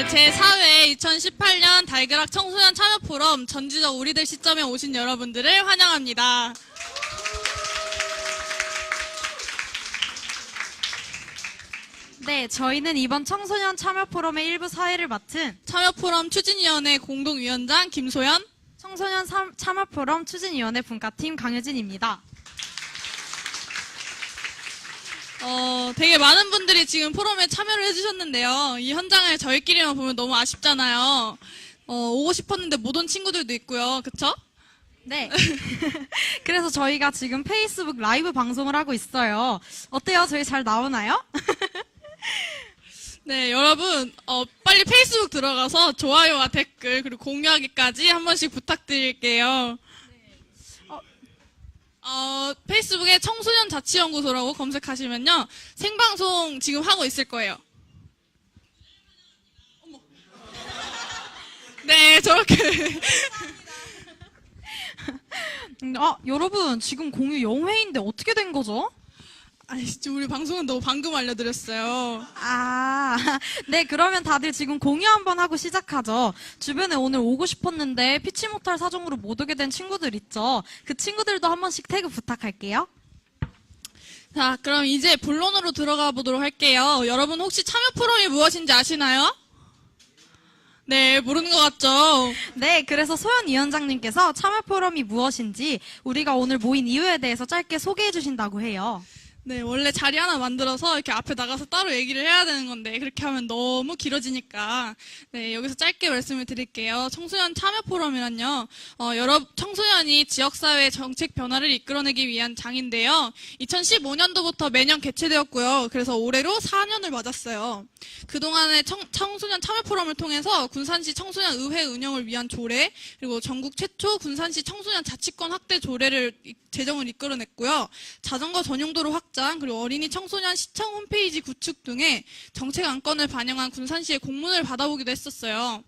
제4회 2018년 달그락 청소년 참여 포럼 전지적 우리들 시점에 오신 여러분들을 환영합니다. 네, 저희는 이번 청소년 참여 포럼의 일부 사회를 맡은 참여 포럼 추진위원회 공동위원장 김소연, 청소년 참여 포럼 추진위원회 분과팀 강효진입니다. 되게 많은 분들이 지금 포럼에 참여를 해주셨는데요. 이 현장을 저희끼리만 보면 너무 아쉽잖아요. 오고 싶었는데 못 온 친구들도 있고요. 그쵸? 네. 그래서 저희가 지금 페이스북 라이브 방송을 하고 있어요. 어때요? 저희 잘 나오나요? 네, 여러분, 빨리 페이스북 들어가서 좋아요와 댓글, 그리고 공유하기까지 한 번씩 부탁드릴게요. 페이스북에 청소년 자치연구소라고 검색하시면요. 생방송 지금 하고 있을 거예요. 어머. 네, 저렇게. 여러분, 지금 공유 0회인데 어떻게 된 거죠? 아니, 진짜 우리 방송은 너무 방금 알려드렸어요. 네, 그러면 다들 지금 공유 한번 하고 시작하죠. 주변에 오늘 오고 싶었는데 피치 못할 사정으로 못 오게 된 친구들 있죠. 그 친구들도 한 번씩 태그 부탁할게요. 자, 그럼 이제 본론으로 들어가 보도록 할게요. 여러분 혹시 참여 포럼이 무엇인지 아시나요? 네, 모르는 것 같죠? 네, 그래서 소연 위원장님께서 참여 포럼이 무엇인지 우리가 오늘 모인 이유에 대해서 짧게 소개해 주신다고 해요. 네, 원래 자리 하나 만들어서 이렇게 앞에 나가서 따로 얘기를 해야 되는 건데 그렇게 하면 너무 길어지니까 네, 여기서 짧게 말씀을 드릴게요. 청소년 참여 포럼이란요. 여러 청소년이 지역사회의 정책 변화를 이끌어내기 위한 장인데요. 2015년도부터 매년 개최되었고요. 그래서 올해로 4년을 맞았어요. 그동안의 청소년 참여 포럼을 통해서 군산시 청소년 의회 운영을 위한 조례, 그리고 전국 최초 군산시 청소년 자치권 확대 조례를 제정을 이끌어냈고요. 자전거 전용도로 확장, 그리고 어린이 청소년 시청 홈페이지 구축 등의 정책 안건을 반영한 군산시의 공문을 받아보기도 했었어요.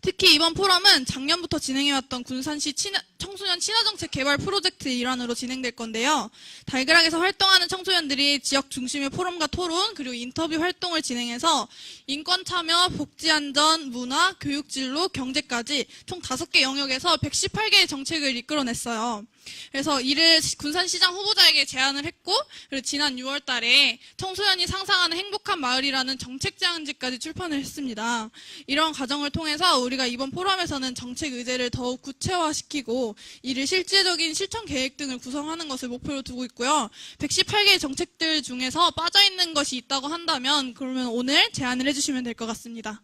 특히 이번 포럼은 작년부터 진행해왔던 군산시 청소년 친화정책 개발 프로젝트의 일환으로 진행될 건데요. 달그락에서 활동하는 청소년들이 지역 중심의 포럼과 토론, 그리고 인터뷰 활동을 진행해서 인권 참여, 복지 안전, 문화, 교육 진로, 경제까지 총 5개 영역에서 118개의 정책을 이끌어냈어요. 그래서 이를 군산시장 후보자에게 제안을 했고, 그리고 지난 6월 달에 청소년이 상상하는 행복한 마을이라는 정책 제안지까지 출판을 했습니다. 이런 과정을 통해서 우리가 이번 포럼에서는 정책 의제를 더욱 구체화시키고 이를 실질적인 실천 계획 등을 구성하는 것을 목표로 두고 있고요. 118개의 정책들 중에서 빠져있는 것이 있다고 한다면 그러면 오늘 제안을 해주시면 될 것 같습니다.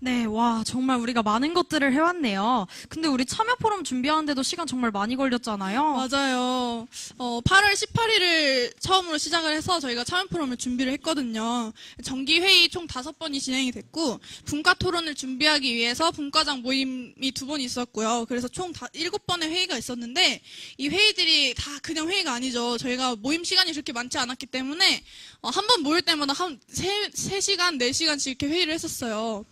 네, 와, 정말 우리가 많은 것들을 해왔네요. 근데 우리 참여 포럼 준비하는데도 시간 정말 많이 걸렸잖아요. 맞아요. 8월 18일을 처음으로 시작을 해서 저희가 참여 포럼을 준비를 했거든요. 정기 회의 총 5번이 진행이 됐고, 분과 토론을 준비하기 위해서 분과장 모임이 2번 있었고요. 그래서 총 7번의 회의가 있었는데, 이 회의들이 다 그냥 회의가 아니죠. 저희가 모임 시간이 그렇게 많지 않았기 때문에, 한 번 모일 때마다 한 3시간, 4시간씩 이렇게 회의를 했었어요.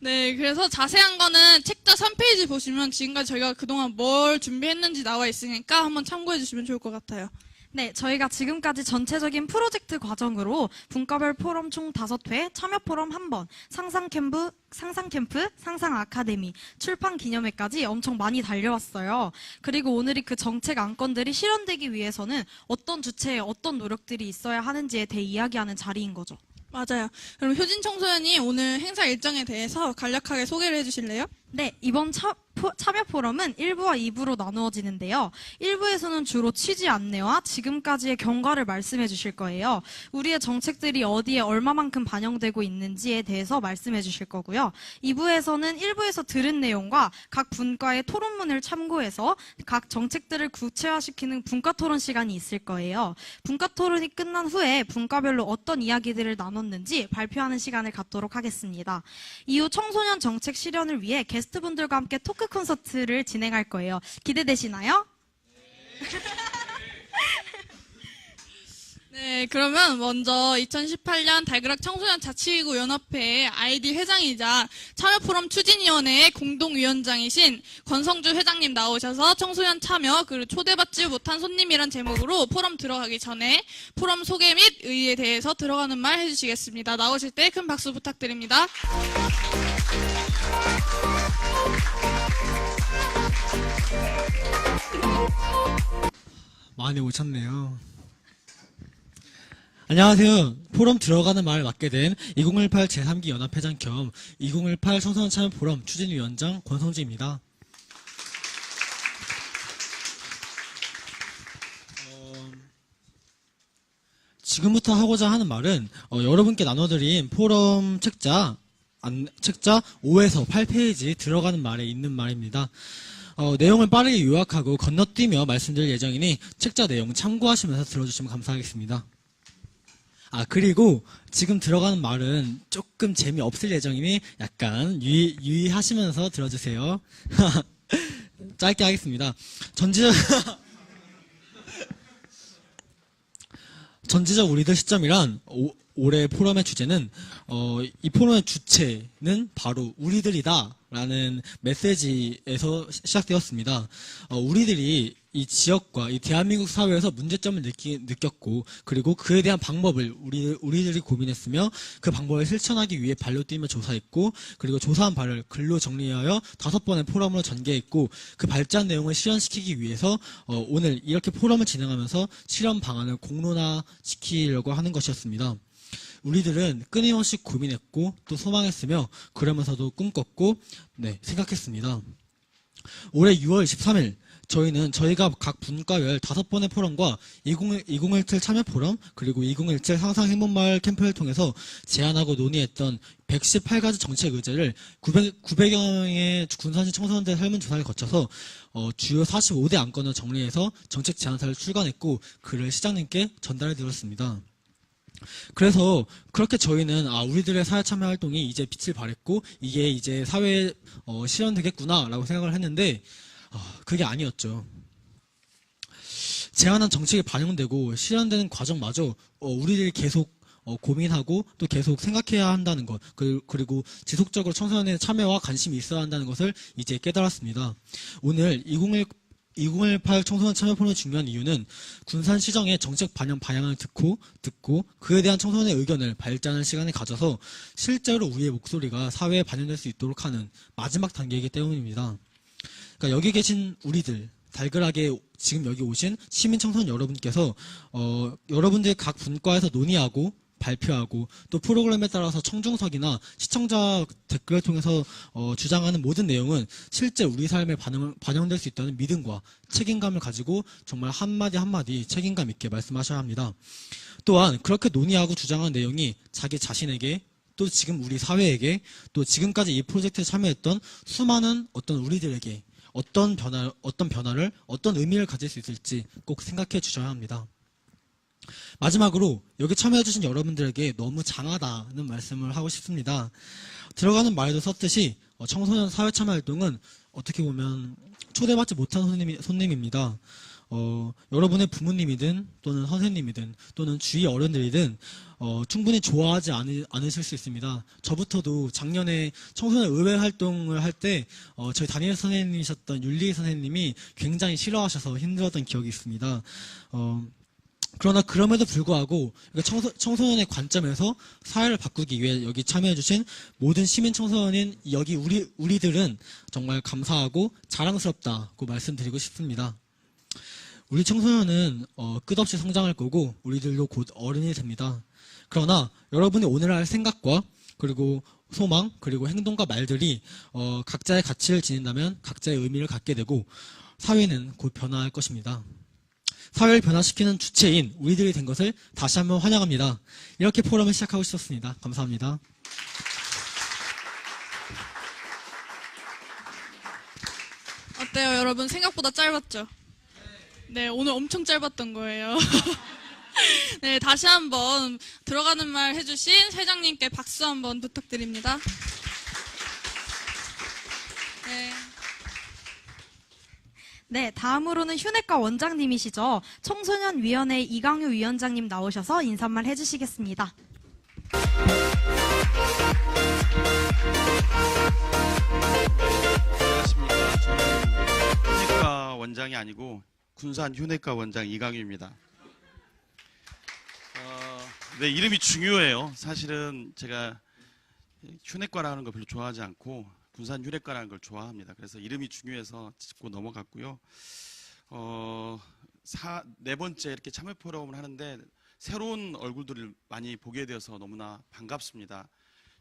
네, 그래서 자세한 거는 책자 3페이지 보시면 지금까지 저희가 그동안 뭘 준비했는지 나와 있으니까 한번 참고해 주시면 좋을 것 같아요. 네, 저희가 지금까지 전체적인 프로젝트 과정으로 분과별 포럼 총 5회, 참여 포럼 1번, 상상 캠프, 상상 아카데미, 출판 기념회까지 엄청 많이 달려왔어요. 그리고 오늘이 그 정책 안건들이 실현되기 위해서는 어떤 주체에 어떤 노력들이 있어야 하는지에 대해 이야기하는 자리인 거죠. 맞아요. 그럼 효진 청소년이 오늘 행사 일정에 대해서 간략하게 소개를 해주실래요? 네, 이번 참여 포럼은 1부와 2부로 나누어지는데요. 1부에서는 주로 취지 안내와 지금까지의 경과를 말씀해 주실 거예요. 우리의 정책들이 어디에 얼마만큼 반영되고 있는지에 대해서 말씀해 주실 거고요. 2부에서는 1부에서 들은 내용과 각 분과의 토론문을 참고해서 각 정책들을 구체화시키는 분과 토론 시간이 있을 거예요. 분과 토론이 끝난 후에 분과별로 어떤 이야기들을 나눴는지 발표하는 시간을 갖도록 하겠습니다. 이후 청소년 정책 실현을 위해 게스트분들과 함께 토크 콘서트를 진행할 거예요. 기대되시나요? 네, 그러면 먼저 2018년 달그락 청소년 자치기구 연합회 아이디 회장이자 참여포럼 추진위원회의 공동위원장이신 권성주 회장님 나오셔서 청소년 참여 그리고 초대받지 못한 손님이란 제목으로 포럼 들어가기 전에 포럼 소개 및 의의에 대해서 들어가는 말 해주시겠습니다. 나오실 때 큰 박수 부탁드립니다. 많이 오셨네요. 안녕하세요. 포럼 들어가는 말을 맡게 된 2018 제3기 연합회장 겸 2018 청소년 참여 포럼 추진위원장 권성주입니다. 지금부터 하고자 하는 말은 여러분께 나눠드린 포럼 책자 5에서 8페이지 들어가는 말에 있는 말입니다. 내용을 빠르게 요약하고 건너뛰며 말씀드릴 예정이니 책자 내용 참고하시면서 들어주시면 감사하겠습니다. 그리고 지금 들어가는 말은 조금 재미없을 예정이니 약간 유의하시면서 들어주세요. 짧게 하겠습니다. 전지적 우리들 시점이란 올해 포럼의 주제는 이 포럼의 주체는 바로 우리들이다 라는 메시지에서 시작되었습니다. 우리들이 이 지역과 이 대한민국 사회에서 문제점을 느꼈고 그리고 그에 대한 방법을 우리들이 고민했으며 그 방법을 실천하기 위해 발로 뛰며 조사했고 그리고 조사한 바를 글로 정리하여 5번의 포럼으로 전개했고 그 발전 내용을 실현시키기 위해서 오늘 이렇게 포럼을 진행하면서 실현 방안을 공론화시키려고 하는 것이었습니다. 우리들은 끊임없이 고민했고 또 소망했으며 그러면서도 꿈꿨고 생각했습니다. 올해 6월 13일 저희는 저희가 각 분과별 5번의 포럼과 2017 참여 포럼 그리고 2017 상상 행복마을 캠프를 통해서 제안하고 논의했던 118가지 정책 의제를 900여 명의 군산시 청소년들 설문조사를 거쳐서 주요 45대 안건을 정리해서 정책 제안서를 출간했고 글을 시장님께 전달해 드렸습니다. 그래서 그렇게 저희는 우리들의 사회 참여 활동이 이제 빛을 발했고 이게 이제 사회에 실현되겠구나 라고 생각을 했는데 그게 아니었죠. 제안한 정책이 반영되고 실현되는 과정마저 우리들이 계속 고민하고 또 계속 생각해야 한다는 것 그리고 지속적으로 청소년의 참여와 관심이 있어야 한다는 것을 이제 깨달았습니다. 오늘 2018 청소년 참여 포럼의 중요한 이유는 군산시정의 정책 방향을 듣고 그에 대한 청소년의 의견을 발전하는 시간을 가져서 실제로 우리의 목소리가 사회에 반영될 수 있도록 하는 마지막 단계이기 때문입니다. 그러니까 여기 계신 우리들 달그락에 지금 여기 오신 시민 청소년 여러분께서 여러분들 각 분과에서 논의하고 발표하고 또 프로그램에 따라서 청중석이나 시청자 댓글을 통해서 주장하는 모든 내용은 실제 우리 삶에 반영될 수 있다는 믿음과 책임감을 가지고 정말 한마디 한마디 책임감 있게 말씀하셔야 합니다. 또한 그렇게 논의하고 주장한 내용이 자기 자신에게 또 지금 우리 사회에게 또 지금까지 이 프로젝트에 참여했던 수많은 어떤 우리들에게 어떤 변화를 어떤 의미를 가질 수 있을지 꼭 생각해 주셔야 합니다. 마지막으로 여기 참여해주신 여러분들에게 너무 장하다는 말씀을 하고 싶습니다. 들어가는 말에도 썼듯이 청소년 사회참여활동은 어떻게 보면 초대받지 못한 손님입니다. 여러분의 부모님이든 또는 선생님이든 또는 주위 어른들이든 충분히 좋아하지 않으실 수 있습니다. 저부터도 작년에 청소년 의회 활동을 할 때 저희 담임 선생님이셨던 윤리 선생님이 굉장히 싫어하셔서 힘들었던 기억이 있습니다. 그러나 그럼에도 불구하고 청소년의 관점에서 사회를 바꾸기 위해 여기 참여해주신 모든 시민 청소년인 여기 우리들은 정말 감사하고 자랑스럽다고 말씀드리고 싶습니다. 우리 청소년은 끝없이 성장할 거고 우리들도 곧 어른이 됩니다. 그러나 여러분이 오늘 할 생각과 그리고 소망 그리고 행동과 말들이 각자의 가치를 지닌다면 각자의 의미를 갖게 되고 사회는 곧 변화할 것입니다. 사회를 변화시키는 주체인 우리들이 된 것을 다시 한번 환영합니다. 이렇게 포럼을 시작하고 싶었습니다. 감사합니다. 어때요, 여러분? 생각보다 짧았죠? 네, 오늘 엄청 짧았던 거예요. 네, 다시 한번 들어가는 말 해주신 회장님께 박수 한번 부탁드립니다. 네, 다음으로는 휴내과 원장님이시죠. 청소년위원회 이강유 위원장님 나오셔서 인사말 해주시겠습니다. 안녕하십니까. 저는 휴내과 원장이 아니고 군산 휴내과 원장 이강유입니다. 네, 이름이 중요해요. 사실은 제가 휴내과라는 걸 별로 좋아하지 않고 군산 휴내과라는 걸 좋아합니다. 그래서 이름이 중요해서 짚고 넘어갔고요. 네 번째 이렇게 참여 포럼을 하는데 새로운 얼굴들을 많이 보게 되어서 너무나 반갑습니다.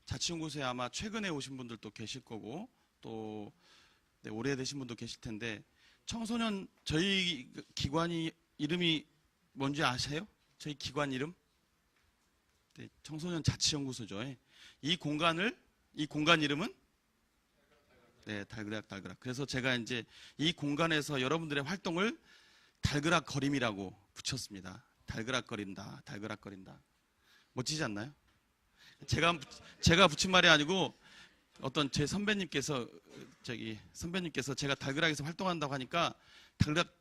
자치연구소에 아마 최근에 오신 분들도 계실 거고 또 네, 오래되신 분도 계실 텐데 청소년 저희 기관이 이름이 뭔지 아세요? 저희 기관 이름? 네, 청소년 자치연구소죠. 이 공간 이름은 네, 달그락. 그래서 제가 이제 이 공간에서 여러분들의 활동을 달그락거림이라고 붙였습니다. 달그락거린다. 멋지지 않나요? 제가 붙인 말이 아니고 어떤 제 선배님께서 제가 달그락에서 활동한다고 하니까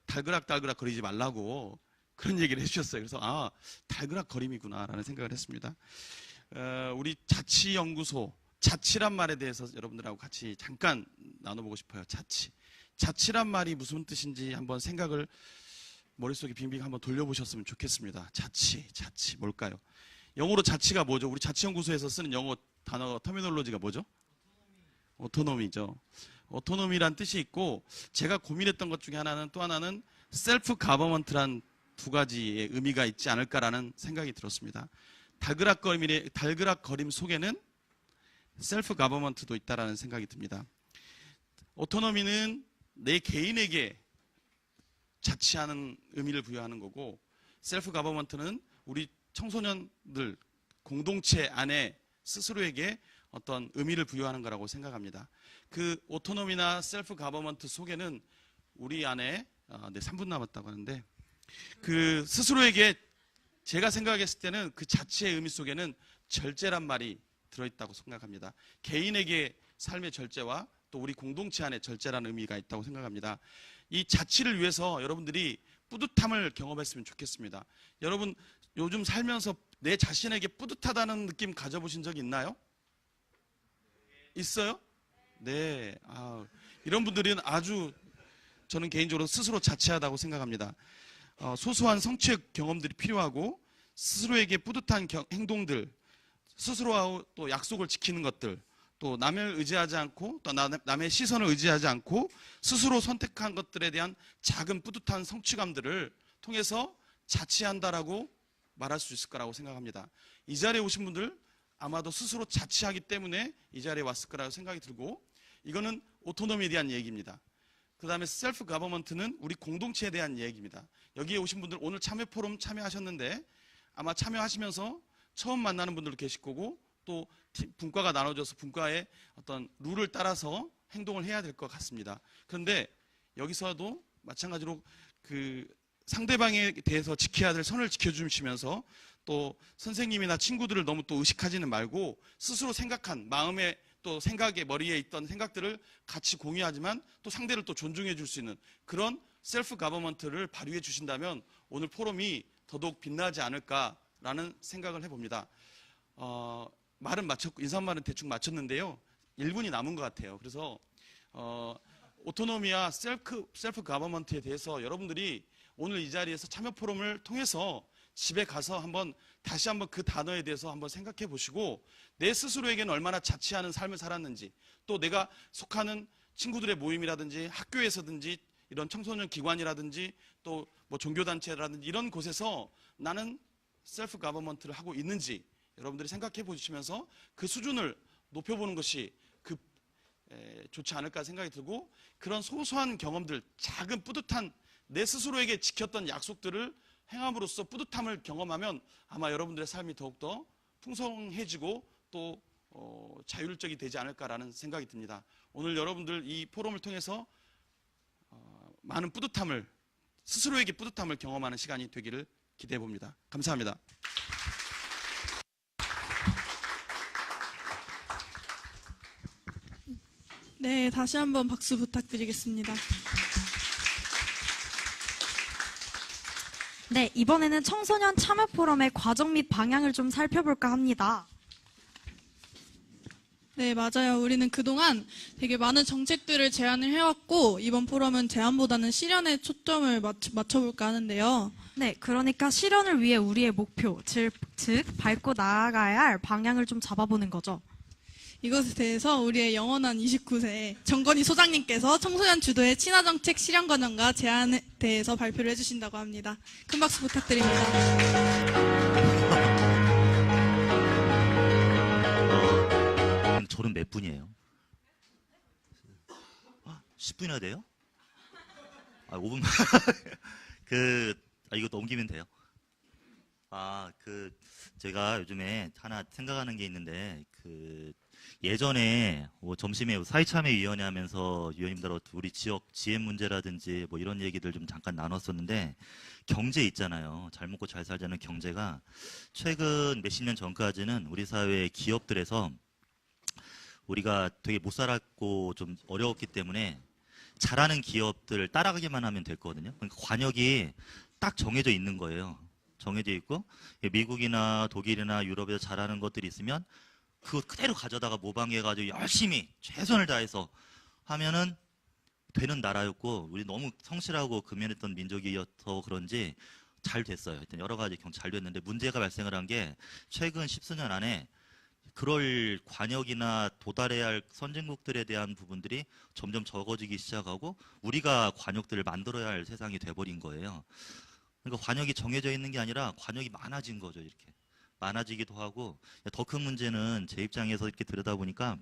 달그락 거리지 말라고 그런 얘기를 해주셨어요. 그래서 달그락거림이구나라는 생각을 했습니다. 우리 자치연구소 자치란 말에 대해서 여러분들하고 같이 잠깐 나눠보고 싶어요. 자치란 말이 무슨 뜻인지 한번 생각을 머릿속에 빙빙 한번 돌려보셨으면 좋겠습니다. 자치 뭘까요? 영어로 자치가 뭐죠? 우리 자치연구소에서 쓰는 영어 단어 터미놀로지가 뭐죠? 오토노미죠. 오토노미란 뜻이 있고 제가 고민했던 것 중에 또 하나는 셀프 가버먼트란 두 가지의 의미가 있지 않을까라는 생각이 들었습니다. 달그락거림 속에는 셀프 가버먼트도 있다라는 생각이 듭니다. 오토노미는 내 개인에게 자치하는 의미를 부여하는 거고 셀프 가버먼트는 우리 청소년들 공동체 안에 스스로에게 어떤 의미를 부여하는 거라고 생각합니다. 그 오토노미나 셀프 가버먼트 속에는 우리 안에 3분 남았다고 하는데 그 스스로에게 제가 생각했을 때는 그 자치의 의미 속에는 절제란 말이 들어있다고 생각합니다. 개인에게 삶의 절제와 또 우리 공동체 안에 절제라는 의미가 있다고 생각합니다. 이 자치를 위해서 여러분들이 뿌듯함을 경험했으면 좋겠습니다. 여러분 요즘 살면서 내 자신에게 뿌듯하다는 느낌 가져보신 적 있나요? 있어요? 네. 이런 분들은 아주 저는 개인적으로 스스로 자치하다고 생각합니다. 소소한 성취의 경험들이 필요하고 스스로에게 뿌듯한 행동들, 스스로하고 또 약속을 지키는 것들, 또 남을 의지하지 않고 또 남의 시선을 의지하지 않고 스스로 선택한 것들에 대한 작은 뿌듯한 성취감들을 통해서 자치한다라고 말할 수 있을 거라고 생각합니다. 이 자리에 오신 분들 아마도 스스로 자치하기 때문에 이 자리에 왔을 거라고 생각이 들고 이거는 오토노미에 대한 얘기입니다. 그 다음에 셀프 가버먼트는 우리 공동체에 대한 얘기입니다. 여기에 오신 분들 오늘 참여 포럼 참여하셨는데 아마 참여하시면서 처음 만나는 분들도 계실 거고 또 분과가 나눠져서 분과의 어떤 룰을 따라서 행동을 해야 될 것 같습니다. 그런데 여기서도 마찬가지로 그 상대방에 대해서 지켜야 될 선을 지켜주시면서 또 선생님이나 친구들을 너무 또 의식하지는 말고 스스로 생각한 마음에 또 생각에 머리에 있던 생각들을 같이 공유하지만 또 상대를 또 존중해 줄 수 있는 그런 셀프 가버먼트를 발휘해 주신다면 오늘 포럼이 더더욱 빛나지 않을까라는 생각을 해봅니다. 말은 마쳤고 인사말은 대충 마쳤는데요. 1분이 남은 것 같아요. 그래서 오토노미와 셀프 가버먼트에 대해서 여러분들이 오늘 이 자리에서 참여 포럼을 통해서 집에 가서 다시 한번 그 단어에 대해서 한번 생각해 보시고 내 스스로에게는 얼마나 자치하는 삶을 살았는지 또 내가 속하는 친구들의 모임이라든지 학교에서든지 이런 청소년 기관이라든지 또 뭐 종교단체라든지 이런 곳에서 나는 셀프 가버먼트를 하고 있는지 여러분들이 생각해 보시면서 그 수준을 높여보는 것이 좋지 않을까 생각이 들고 그런 소소한 경험들 작은 뿌듯한 내 스스로에게 지켰던 약속들을 행함으로써 뿌듯함을 경험하면 아마 여러분들의 삶이 더욱더 풍성해지고 또 자율적이 되지 않을까라는 생각이 듭니다. 오늘 여러분들 이 포럼을 통해서 많은 뿌듯함을 스스로에게 뿌듯함을 경험하는 시간이 되기를 기대해 봅니다. 감사합니다. 네, 다시 한번 박수 부탁드리겠습니다. 네, 이번에는 청소년 참여 포럼의 과정 및 방향을 좀 살펴볼까 합니다. 네, 맞아요. 우리는 그동안 되게 많은 정책들을 제안을 해왔고, 이번 포럼은 제안보다는 실현에 초점을 맞춰볼까 하는데요. 네, 그러니까 실현을 위해 우리의 목표, 즉 밟고 나아가야 할 방향을 좀 잡아보는 거죠. 이것에 대해서 우리의 영원한 29세 정건희 소장님께서 청소년 주도의 친화정책 실현 과정과 제안에 대해서 발표를 해주신다고 합니다. 큰 박수 부탁드립니다. 저는 몇 분이에요? 10분이나 돼요? 5분만. 이거 넘기면 돼요. 제가 요즘에 하나 생각하는 게 있는데, 예전에 점심에 사회참여위원회 하면서 위원님들 우리 지역 지혜 문제라든지 뭐 이런 얘기들 좀 잠깐 나눴었는데, 경제 있잖아요. 잘 먹고 잘 살자는 경제가 최근 몇십 년 전까지는 우리 사회 기업들에서 우리가 되게 못 살았고 좀 어려웠기 때문에 잘하는 기업들을 따라가기만 하면 됐거든요. 그러니까 관역이 딱 정해져 있는 거예요. 정해져 있고 미국이나 독일이나 유럽에서 잘하는 것들이 있으면 그거 그대로 가져다가 모방해가지고 열심히 최선을 다해서 하면은 되는 나라였고, 우리 너무 성실하고 근면했던 민족이어서 그런지 잘 됐어요. 하여튼 여러 가지 잘 됐는데 문제가 발생을 한 게 최근 십수년 안에 그럴 관역이나 도달해야 할 선진국들에 대한 부분들이 점점 적어지기 시작하고 우리가 관역들을 만들어야 할 세상이 돼버린 거예요. 그러니까 관역이 정해져 있는 게 아니라 관역이 많아진 거죠. 이렇게 많아지기도 하고, 더 큰 문제는 제 입장에서 이렇게 들여다보니까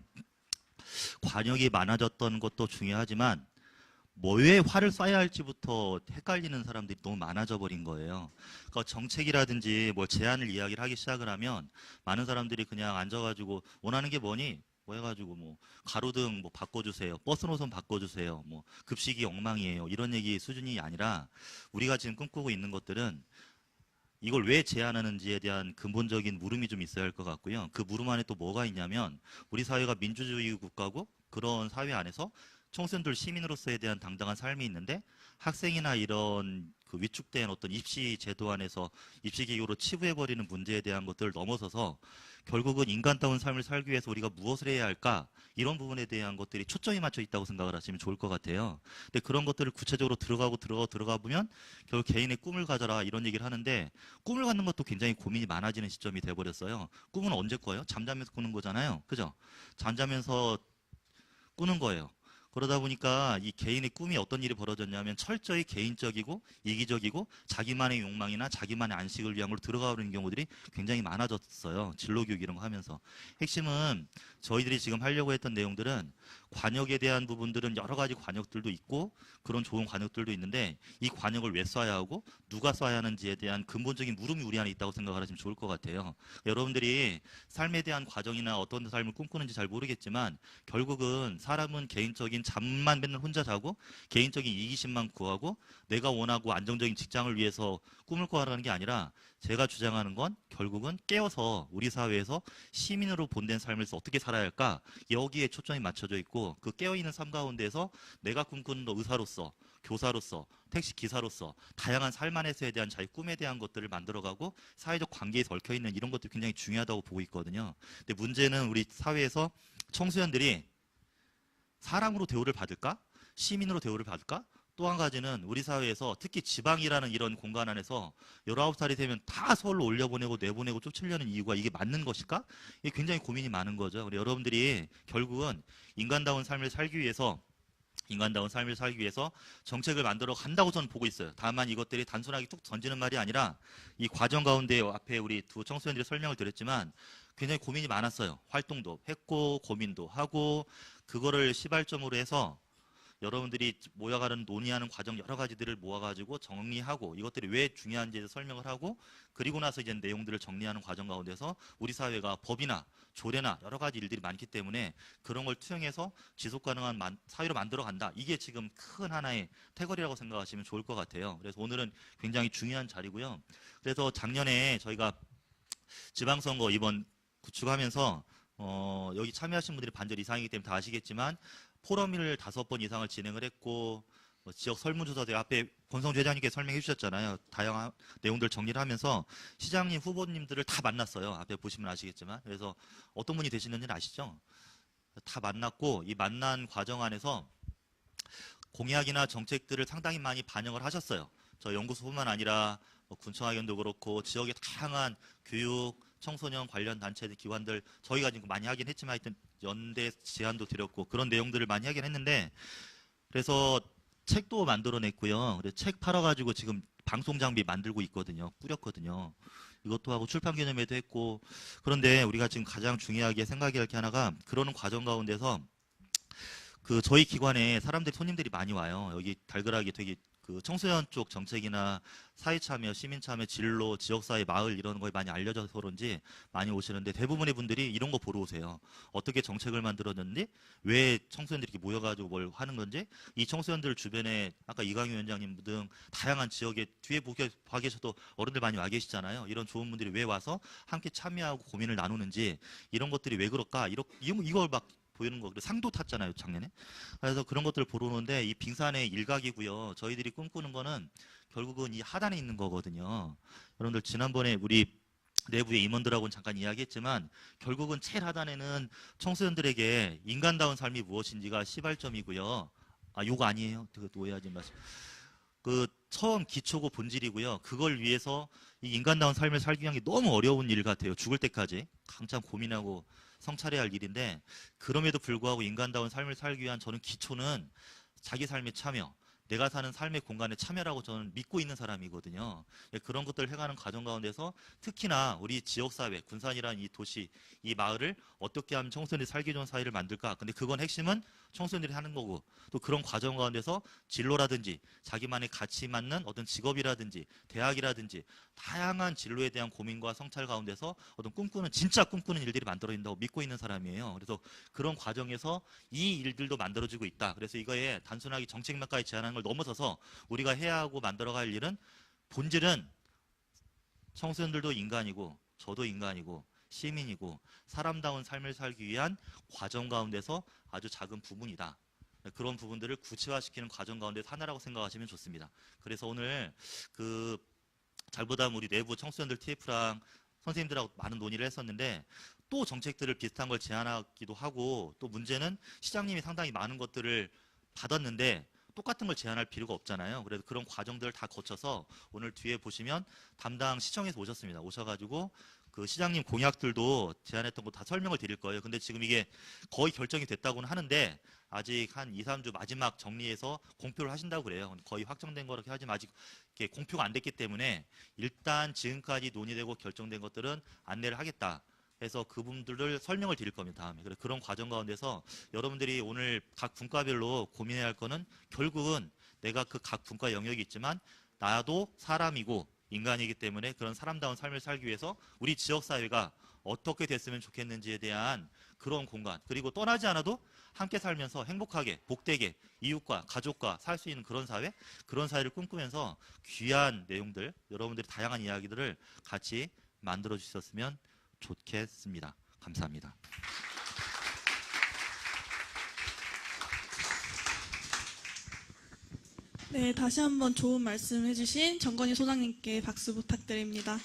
관역이 많아졌던 것도 중요하지만 뭐에 화를 쏴야 할지부터 헷갈리는 사람들이 너무 많아져 버린 거예요. 그러니까 정책이라든지 뭐 제안을 이야기를 하기 시작을 하면 많은 사람들이 그냥 앉아가지고 원하는 게 뭐니? 뭐 해가지고 뭐 가로등 뭐 바꿔주세요, 버스 노선 바꿔주세요, 뭐 급식이 엉망이에요, 이런 얘기 수준이 아니라 우리가 지금 꿈꾸고 있는 것들은 이걸 왜 제안하는지에 대한 근본적인 물음이 좀 있어야 할 것 같고요. 그 물음 안에 또 뭐가 있냐면, 우리 사회가 민주주의 국가고 그런 사회 안에서 청소년들 시민으로서에 대한 당당한 삶이 있는데, 학생이나 이런 위축된 어떤 입시 제도 안에서 입시기구로 치부해버리는 문제에 대한 것들을 넘어서서 결국은 인간다운 삶을 살기 위해서 우리가 무엇을 해야 할까, 이런 부분에 대한 것들이 초점이 맞춰 있다고 생각을 하시면 좋을 것 같아요. 근데 그런 것들을 구체적으로 들어가 보면 결국 개인의 꿈을 가져라 이런 얘기를 하는데, 꿈을 갖는 것도 굉장히 고민이 많아지는 시점이 돼버렸어요. 꿈은 언제 꿔요? 잠자면서 꾸는 거잖아요. 그죠? 잠자면서 꾸는 거예요. 그러다 보니까 이 개인의 꿈이 어떤 일이 벌어졌냐면 철저히 개인적이고 이기적이고 자기만의 욕망이나 자기만의 안식을 위한 걸로 들어가는 경우들이 굉장히 많아졌어요. 진로교육 이런 거 하면서. 핵심은 저희들이 지금 하려고 했던 내용들은 관역에 대한 부분들은 여러 가지 관역들도 있고 그런 좋은 관역들도 있는데, 이 관역을 왜 쏴야 하고 누가 쏴야 하는지에 대한 근본적인 물음이 우리 안에 있다고 생각을 하시면 좋을 것 같아요. 여러분들이 삶에 대한 과정이나 어떤 삶을 꿈꾸는지 잘 모르겠지만 결국은 사람은 개인적인 잠만 맨날 혼자 자고 개인적인 이기심만 구하고 내가 원하고 안정적인 직장을 위해서 꿈을 꾸어가는 게 아니라, 제가 주장하는 건 결국은 깨어서 우리 사회에서 시민으로 본된 삶을 어떻게 살아야 할까, 여기에 초점이 맞춰져 있고, 그 깨어있는 삶 가운데에서 내가 꿈꾸는 의사로서, 교사로서, 택시기사로서 다양한 삶 안에서에 대한 자기 꿈에 대한 것들을 만들어가고 사회적 관계에서 얽혀있는 이런 것들이 굉장히 중요하다고 보고 있거든요. 근데 문제는 우리 사회에서 청소년들이 사람으로 대우를 받을까? 시민으로 대우를 받을까? 또 한 가지는 우리 사회에서 특히 지방이라는 이런 공간 안에서 19살이 되면 다 서울로 올려보내고 내보내고 쫓으려는 이유가 이게 맞는 것일까? 이게 굉장히 고민이 많은 거죠. 우리 여러분들이 결국은 인간다운 삶을 살기 위해서 정책을 만들어 간다고 저는 보고 있어요. 다만 이것들이 단순하게 툭 던지는 말이 아니라 이 과정 가운데 앞에 우리 두 청소년들이 설명을 드렸지만 굉장히 고민이 많았어요. 활동도 했고 고민도 하고, 그거를 시발점으로 해서 여러분들이 모여가는 논의하는 과정 여러 가지들을 모아가지고 정리하고 이것들이 왜 중요한지에 대해서 설명을 하고, 그리고 나서 이제 내용들을 정리하는 과정 가운데서 우리 사회가 법이나 조례나 여러 가지 일들이 많기 때문에 그런 걸 투영해서 지속 가능한 사회로 만들어 간다. 이게 지금 큰 하나의 태거리라고 생각하시면 좋을 것 같아요. 그래서 오늘은 굉장히 중요한 자리고요. 그래서 작년에 저희가 지방선거 이번 구축하면서 여기 참여하신 분들이 반절 이상이기 때문에 다 아시겠지만 포럼을 5번 이상을 진행을 했고, 지역 설문조사대 앞에 권성주 회장님께 설명해 주셨잖아요. 다양한 내용들 정리를 하면서 시장님 후보님들을 다 만났어요. 앞에 보시면 아시겠지만. 그래서 어떤 분이 되시는지는 아시죠? 다 만났고 이 만난 과정 안에서 공약이나 정책들을 상당히 많이 반영을 하셨어요. 저 연구소뿐만 아니라 군청학연도 그렇고 지역의 다양한 교육, 청소년 관련 단체 기관들 저희가 지금 많이 하긴 했지만 하여튼 연대 제안도 드렸고 그런 내용들을 많이 하긴 했는데 그래서 책도 만들어냈고요. 그래서 책 팔아가지고 지금 방송 장비 만들고 있거든요. 뿌렸거든요. 이것도 하고 출판 기념회도 했고 그런데 우리가 지금 가장 중요하게 생각해야 할 게 하나가 그러는 과정 가운데서 그 저희 기관에 사람들이 손님들이 많이 와요. 여기 달그락이 되게 그 청소년 쪽 정책이나 사회참여, 시민참여, 진로, 지역사회, 마을 이런 거에 많이 알려져서 그런지 많이 오시는데 대부분의 분들이 이런 거 보러 오세요. 어떻게 정책을 만들었는지, 왜 청소년들이 이렇게 모여가지고 뭘 하는 건지, 이 청소년들 주변에 아까 이강유 위원장님 등 다양한 지역에 뒤에 와 계셔도 어른들 많이 와 계시잖아요. 이런 좋은 분들이 왜 와서 함께 참여하고 고민을 나누는지 이런 것들이 왜 그럴까? 이걸 막 보이는 거. 그리고 상도 탔잖아요, 작년에. 그래서 그런 것들을 보러 오는데 이 빙산의 일각이고요. 저희들이 꿈꾸는 거는 결국은 이 하단에 있는 거거든요. 여러분들 지난번에 우리 내부의 임원들하고는 잠깐 이야기했지만 결국은 제일 하단에는 청소년들에게 인간다운 삶이 무엇인지가 시발점이고요. 아, 요거 아니에요. 그것도 오해하지 마시고. 그 처음 기초고 본질이고요. 그걸 위해서 이 인간다운 삶을 살기 위한 게 너무 어려운 일 같아요. 죽을 때까지 한참 고민하고 성찰해야 할 일인데 그럼에도 불구하고 인간다운 삶을 살기 위한 저는 기초는 자기 삶의 참여, 내가 사는 삶의 공간에 참여라고 저는 믿고 있는 사람이거든요. 그런 것들을 해가는 과정 가운데서 특히나 우리 지역사회, 군산이라는 이 도시, 이 마을을 어떻게 하면 청소년들이 살기 좋은 사회를 만들까? 근데 그건 핵심은 청소년들이 하는 거고 또 그런 과정 가운데서 진로라든지 자기만의 가치 맞는 어떤 직업이라든지 대학이라든지 다양한 진로에 대한 고민과 성찰 가운데서 어떤 진짜 꿈꾸는 일들이 만들어진다고 믿고 있는 사람이에요. 그래서 그런 과정에서 이 일들도 만들어지고 있다. 그래서 이거에 단순하게 정책만까지 제안하는 걸 넘어서서 우리가 해야 하고 만들어갈 일은 본질은 청소년들도 인간이고 저도 인간이고 시민이고 사람다운 삶을 살기 위한 과정 가운데서 아주 작은 부분이다. 그런 부분들을 구체화시키는 과정 가운데서 하나라고 생각하시면 좋습니다. 그래서 오늘 잘보다 우리 내부 청소년들 TF랑 선생님들하고 많은 논의를 했었는데 또 정책들을 비슷한 걸 제안하기도 하고 또 문제는 시장님이 상당히 많은 것들을 받았는데 똑같은 걸 제안할 필요가 없잖아요. 그래서 그런 과정들을 다 거쳐서 오늘 뒤에 보시면 담당 시청에서 오셨습니다. 오셔가지고 그 시장님 공약들도 제안했던 거 다 설명을 드릴 거예요. 근데 지금 이게 거의 결정이 됐다고는 하는데 아직 한 2, 3주 마지막 정리해서 공표를 하신다고 그래요. 거의 확정된 거라고 하지만 아직 공표가 안 됐기 때문에 일단 지금까지 논의되고 결정된 것들은 안내를 하겠다. 해서 그분들을 설명을 드릴 겁니다. 다음에. 그런 과정 가운데서 여러분들이 오늘 각 분과별로 고민해야 할 거는 결국은 내가 그 각 분과 영역이 있지만 나도 사람이고 인간이기 때문에 그런 사람다운 삶을 살기 위해서 우리 지역사회가 어떻게 됐으면 좋겠는지에 대한 그런 공간, 그리고 떠나지 않아도 함께 살면서 행복하게 복되게 이웃과 가족과 살 수 있는 그런 사회를 꿈꾸면서 귀한 내용들, 여러분들이 다양한 이야기들을 같이 만들어 주셨으면 좋겠습니다. 감사합니다. 네, 다시 한번 좋은 말씀 해주신 정건희 소장님께 박수 부탁드립니다.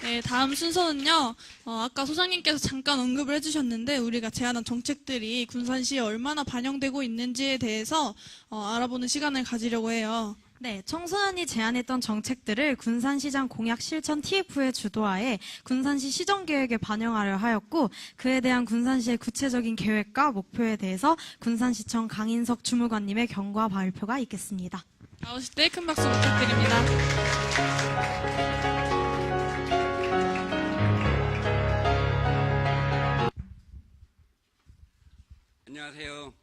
네, 다음 순서는요. 아까 소장님께서 잠깐 언급을 해주셨는데 우리가 제안한 정책들이 군산시에 얼마나 반영되고 있는지에 대해서 알아보는 시간을 가지려고 해요. 네, 청소년이 제안했던 정책들을 군산시장 공약 실천 TF의 주도하에 군산시 시정계획에 반영하려 하였고 그에 대한 군산시의 구체적인 계획과 목표에 대해서 군산시청 강인석 주무관님의 경과 발표가 있겠습니다. 나오실 때 큰 박수 부탁드립니다. 안녕하세요.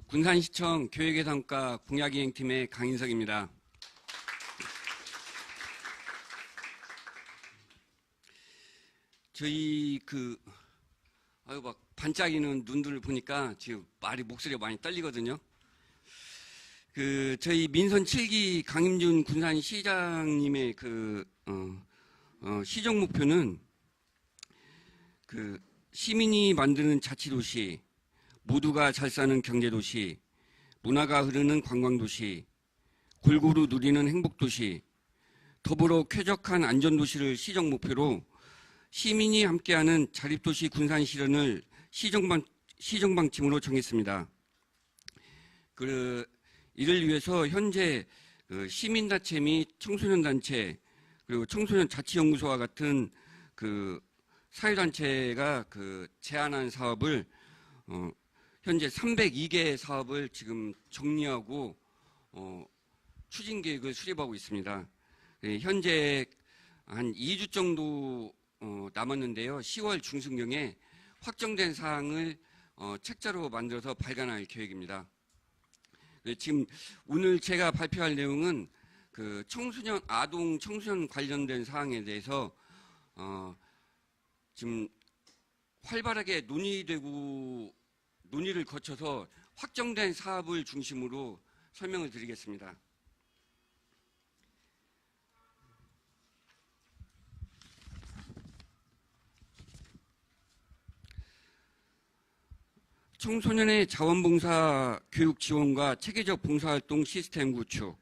군산시청 교육예산과 공약이행팀의 강인석입니다. 저희 막 반짝이는 눈들을 보니까 지금 목소리가 많이 떨리거든요. 저희 민선 7기 강임준 군산시장님의 시정 목표는 시민이 만드는 자치도시, 모두가 잘 사는 경제도시, 문화가 흐르는 관광도시, 골고루 누리는 행복도시, 더불어 쾌적한 안전도시를 시정 목표로 시민이 함께하는 자립도시 군산 실현을 시정방침으로 정했습니다. 이를 위해서 현재 시민단체 및 청소년단체 그리고 청소년자치연구소와 같은 사회단체가 제안한 사업을 현재 302개 사업을 지금 정리하고 추진 계획을 수립하고 있습니다. 현재 한 2주 정도 남았는데요. 10월 중순경에 확정된 사항을 책자로 만들어서 발간할 계획입니다. 지금 오늘 제가 발표할 내용은 아동 청소년 관련된 사항에 대해서 지금 활발하게 논의를 거쳐서 확정된 사업을 중심으로 설명을 드리겠습니다. 청소년의 자원봉사 교육 지원과 체계적 봉사활동 시스템 구축,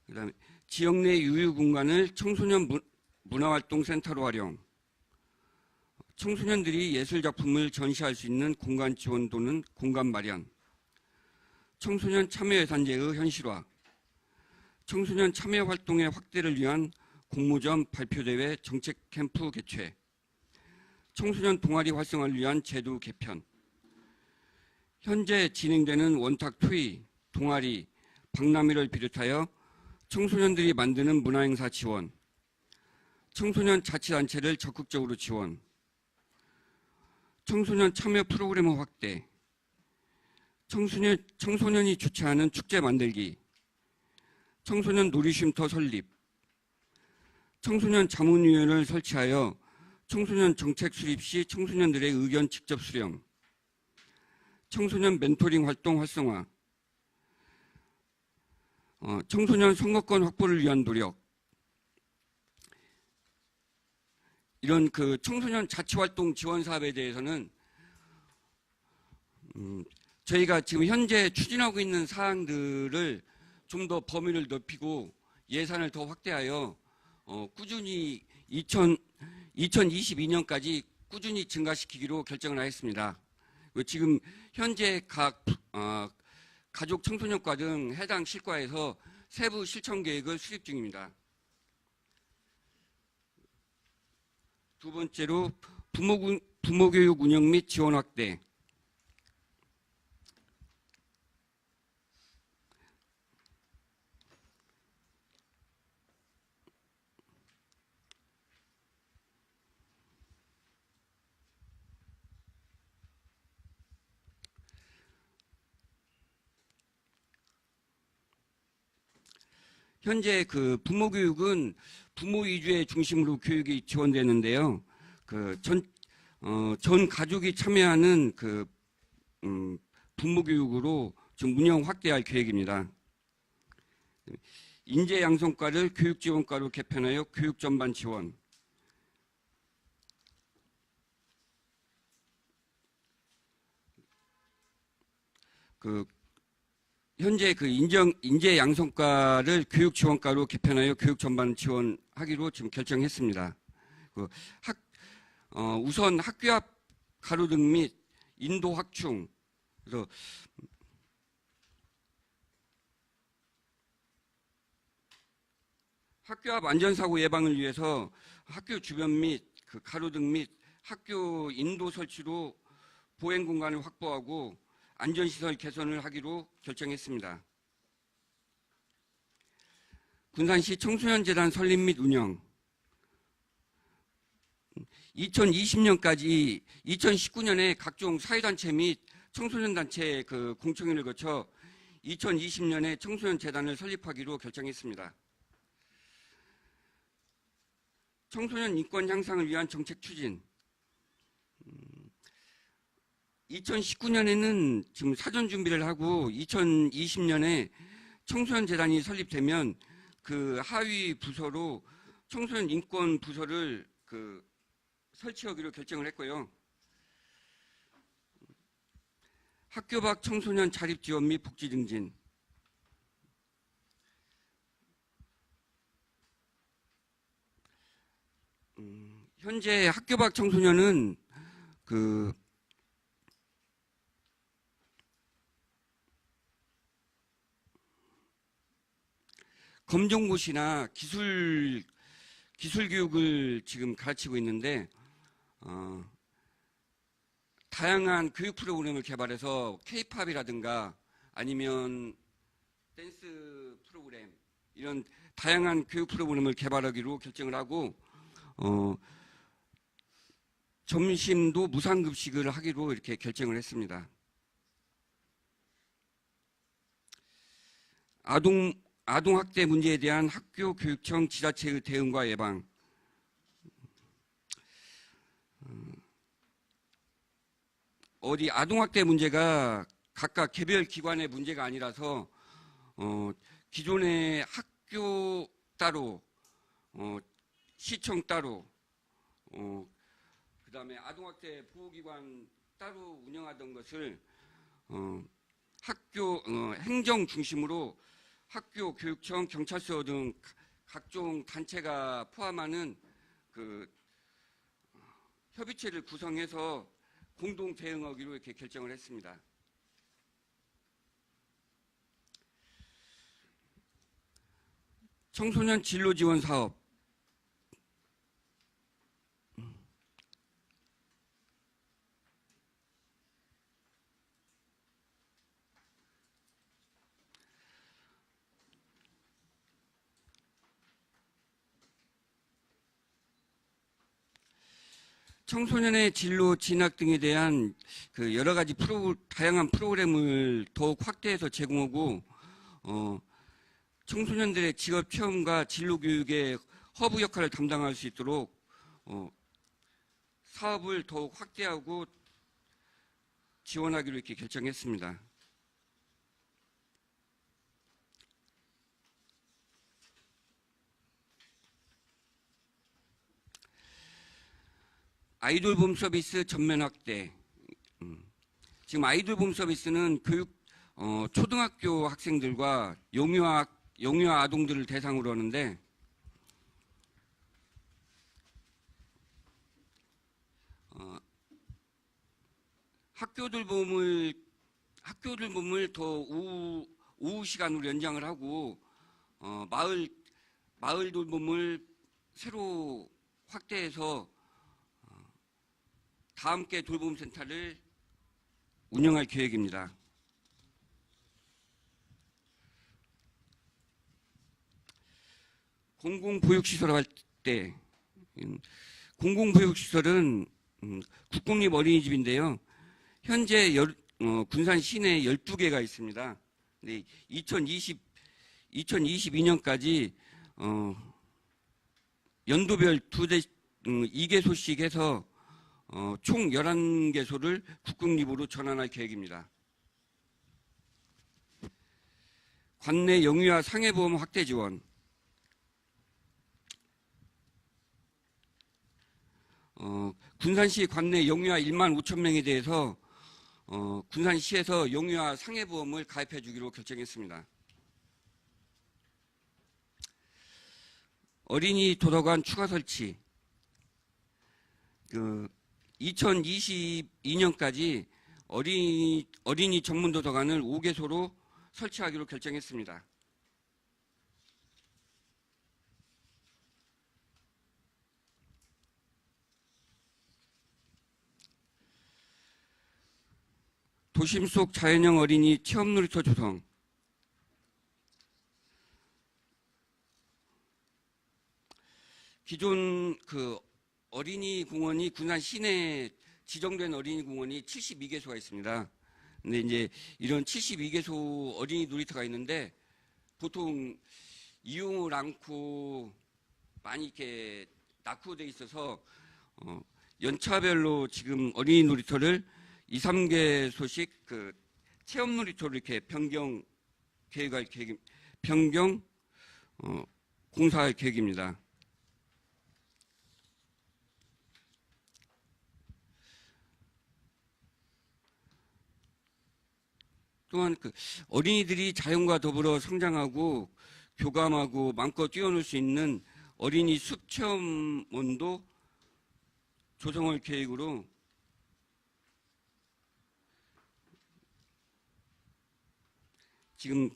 그다음에 지역 내 유휴 공간을 청소년 문화활동센터로 활용, 청소년들이 예술작품을 전시할 수 있는 공간 지원 또는 공간 마련, 청소년 참여예산제의 현실화, 청소년 참여 활동의 확대를 위한 공모전 발표대회 정책 캠프 개최, 청소년 동아리 활성화를 위한 제도 개편, 현재 진행되는 원탁 투이, 동아리, 박람회를 비롯하여 청소년들이 만드는 문화행사 지원, 청소년 자치단체를 적극적으로 지원, 청소년 참여 프로그램 확대, 청소년이 주최하는 축제 만들기, 청소년 놀이쉼터 설립, 청소년 자문위원회를 설치하여 청소년 정책 수립 시 청소년들의 의견 직접 수렴, 청소년 멘토링 활동 활성화, 청소년 선거권 확보를 위한 노력, 이런 청소년 자치활동 지원 사업에 대해서는 저희가 지금 현재 추진하고 있는 사항들을 좀 더 범위를 넓히고 예산을 더 확대하여 꾸준히 2022년까지 꾸준히 증가시키기로 결정을 하였습니다. 지금 현재 각 가족 청소년과 등 해당 실과에서 세부 실천 계획을 수립 중입니다. 두 번째로 부모교육 운영 및 지원 확대. 현재 부모교육은 부모 위주의 중심으로 교육이 지원되는데요. 전 가족이 참여하는 부모교육으로 좀 운영 확대할 계획입니다. 인재 양성과를 교육 지원과로 개편하여 교육 전반 지원. 현재 인재 양성과를 교육 지원과로 개편하여 교육 전반 지원하기로 지금 결정했습니다. 우선 학교 앞 가로등 및 인도 확충, 그래서 학교 앞 안전사고 예방을 위해서 학교 주변 및 가로등 및 학교 인도 설치로 보행 공간을 확보하고 안전시설 개선을 하기로 결정했습니다. 군산시 청소년재단 설립 및 운영. 2020년까지 2019년에 각종 사회단체 및 청소년단체 공청회를 거쳐 2020년에 청소년재단을 설립하기로 결정했습니다. 청소년 인권 향상을 위한 정책 추진. 2019년에는 지금 사전 준비를 하고 2020년에 청소년재단이 설립되면 하위 부서로 청소년 인권 부서를 설치하기로 결정을 했고요. 학교 밖 청소년 자립 지원 및 복지 증진. 현재 학교 밖 청소년은 그 검정고시나 기술 교육을 지금 가르치고 있는데 다양한 교육 프로그램을 개발해서 K-팝이라든가 아니면 댄스 프로그램 이런 다양한 교육 프로그램을 개발하기로 결정을 하고 점심도 무상급식을 하기로 이렇게 결정을 했습니다. 아동학대 문제에 대한 학교 교육청 지자체의 대응과 예방. 아동학대 문제가 각각 개별 기관의 문제가 아니라서 기존의 학교 따로, 시청 따로, 그다음에 아동학대 보호기관 따로 운영하던 것을 학교 행정 중심으로 학교, 교육청, 경찰서 등 각종 단체가 포함하는 그 협의체를 구성해서 공동 대응하기로 이렇게 결정을 했습니다. 청소년 진로 지원 사업. 청소년의 진로 진학 등에 대한 그 여러 가지 다양한 프로그램을 더욱 확대해서 제공하고 청소년들의 직업 체험과 진로 교육의 허브 역할을 담당할 수 있도록 사업을 더욱 확대하고 지원하기로 이렇게 결정했습니다. 아이돌 봄 서비스 전면 확대. 지금 아이돌 봄 서비스는 초등학교 학생들과 영유아 아동들을 대상으로 하는데 학교들 봄을 더 오후 시간으로 연장을 하고 마을 돌봄을 새로 확대해서 다함께 돌봄센터를 운영할 계획입니다. 공공보육시설 할 때 공공보육시설은 국공립 어린이집인데요. 현재 군산 시내에 12개가 있습니다. 근데 2022년까지 연도별 2개소씩 해서 총 11개소를 국공립으로 전환할 계획입니다. 관내 영유아 상해보험 확대 지원. 군산시 관내 영유아 1만 5천 명에 대해서 군산시에서 영유아 상해보험을 가입해 주기로 결정했습니다. 어린이 도서관 추가 설치. 2022년까지 어린이 전문 도서관을 5개소로 설치하기로 결정했습니다. 도심 속 자연형 어린이 체험 놀이터 조성. 기존 어린이 공원이 군산 시내에 지정된 어린이 공원이 72개소가 있습니다. 근데 이제 이런 72개소 어린이 놀이터가 있는데 보통 이용을 않고 많이 이렇게 낙후되어 있어서 연차별로 지금 어린이 놀이터를 2, 3개소씩 체험 놀이터로 이렇게 공사할 계획입니다. 또한 어린이들이 자연과 더불어 성장하고 교감하고 마음껏 뛰어놀 수 있는 어린이 숲 체험원도 조성할 계획으로 지금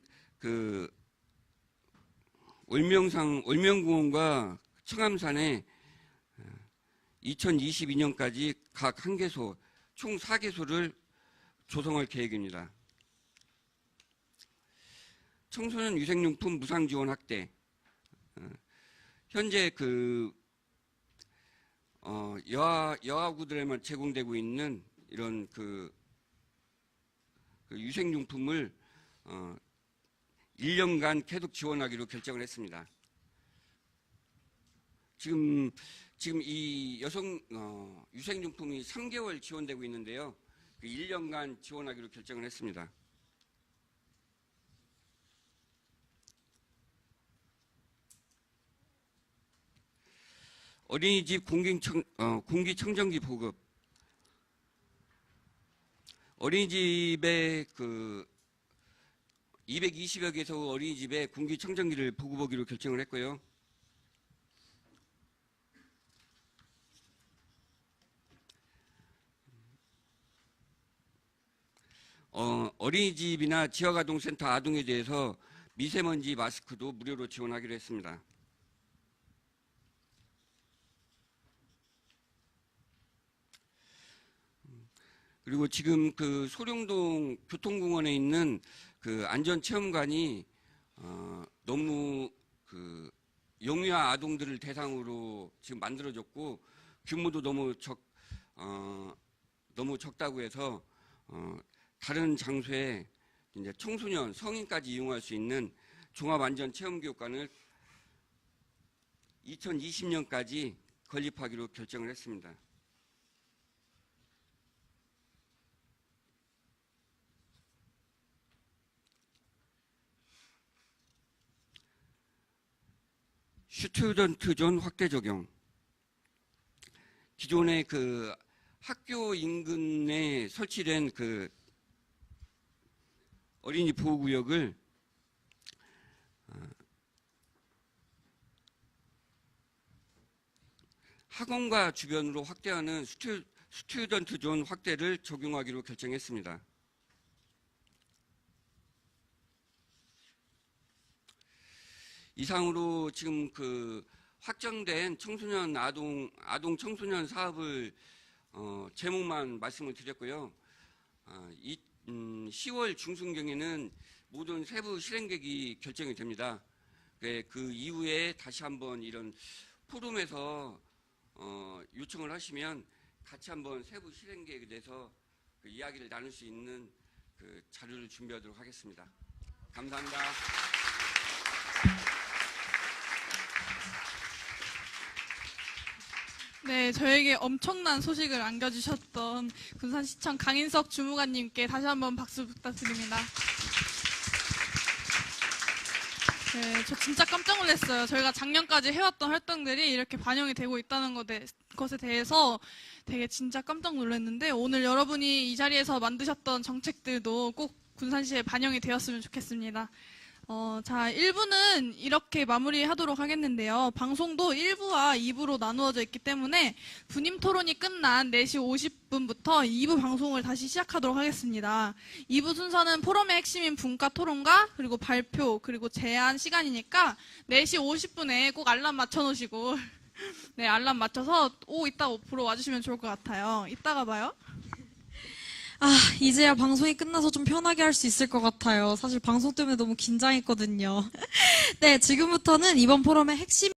월명공원과 청암산에 2022년까지 각 1개소, 총 4개소를 조성할 계획입니다. 청소년 위생용품 무상 지원 확대. 현재 여아구들에만 제공되고 있는 이런 위생용품을 1년간 계속 지원하기로 결정을 했습니다. 지금 이 위생용품이 3개월 지원되고 있는데요. 1년간 지원하기로 결정을 했습니다. 어린이집 공기청정기 보급. 어린이집에 220여 개소 어린이집에 공기청정기를 보급하기로 결정을 했고요. 어린이집이나 지역아동센터 아동에 대해서 미세먼지 마스크도 무료로 지원하기로 했습니다. 그리고 지금 소룡동 교통공원에 있는 안전체험관이 너무 영유아 아동들을 대상으로 지금 만들어졌고 규모도 너무 적다고 해서 다른 장소에 이제 청소년, 성인까지 이용할 수 있는 종합안전체험교육관을 2020년까지 건립하기로 결정을 했습니다. 스튜던트 존 확대 적용. 기존의 학교 인근에 설치된 어린이 보호구역을 학원과 주변으로 확대하는 스튜던트 존 확대를 적용하기로 결정했습니다. 이상으로 지금 확정된 청소년 아동 청소년 사업을 제목만 말씀을 드렸고요. 10월 중순경에는 모든 세부 실행계획이 결정이 됩니다. 그 이후에 다시 한번 이런 포럼에서 요청을 하시면 같이 한번 세부 실행계획에 대해서 이야기를 나눌 수 있는 자료를 준비하도록 하겠습니다. 감사합니다. 네, 저에게 엄청난 소식을 안겨주셨던 군산시청 강인석 주무관님께 다시 한번 박수 부탁드립니다. 네, 저 진짜 깜짝 놀랐어요. 저희가 작년까지 해왔던 활동들이 이렇게 반영이 되고 있다는 것에 대해서 되게 진짜 깜짝 놀랐는데, 오늘 여러분이 이 자리에서 만드셨던 정책들도 꼭 군산시에 반영이 되었으면 좋겠습니다. 자, 1부는 이렇게 마무리하도록 하겠는데요. 방송도 1부와 2부로 나누어져 있기 때문에 분임 토론이 끝난 4시 50분부터 2부 방송을 다시 시작하도록 하겠습니다. 2부 순서는 포럼의 핵심인 분과 토론과 그리고 발표 그리고 제안 시간이니까 4시 50분에 꼭 알람 맞춰놓으시고 네, 알람 맞춰서 이따 보러 와주시면 좋을 것 같아요. 이따가 봐요. 이제야 방송이 끝나서 좀 편하게 할 수 있을 것 같아요. 사실 방송 때문에 너무 긴장했거든요. 네, 지금부터는 이번 포럼의 핵심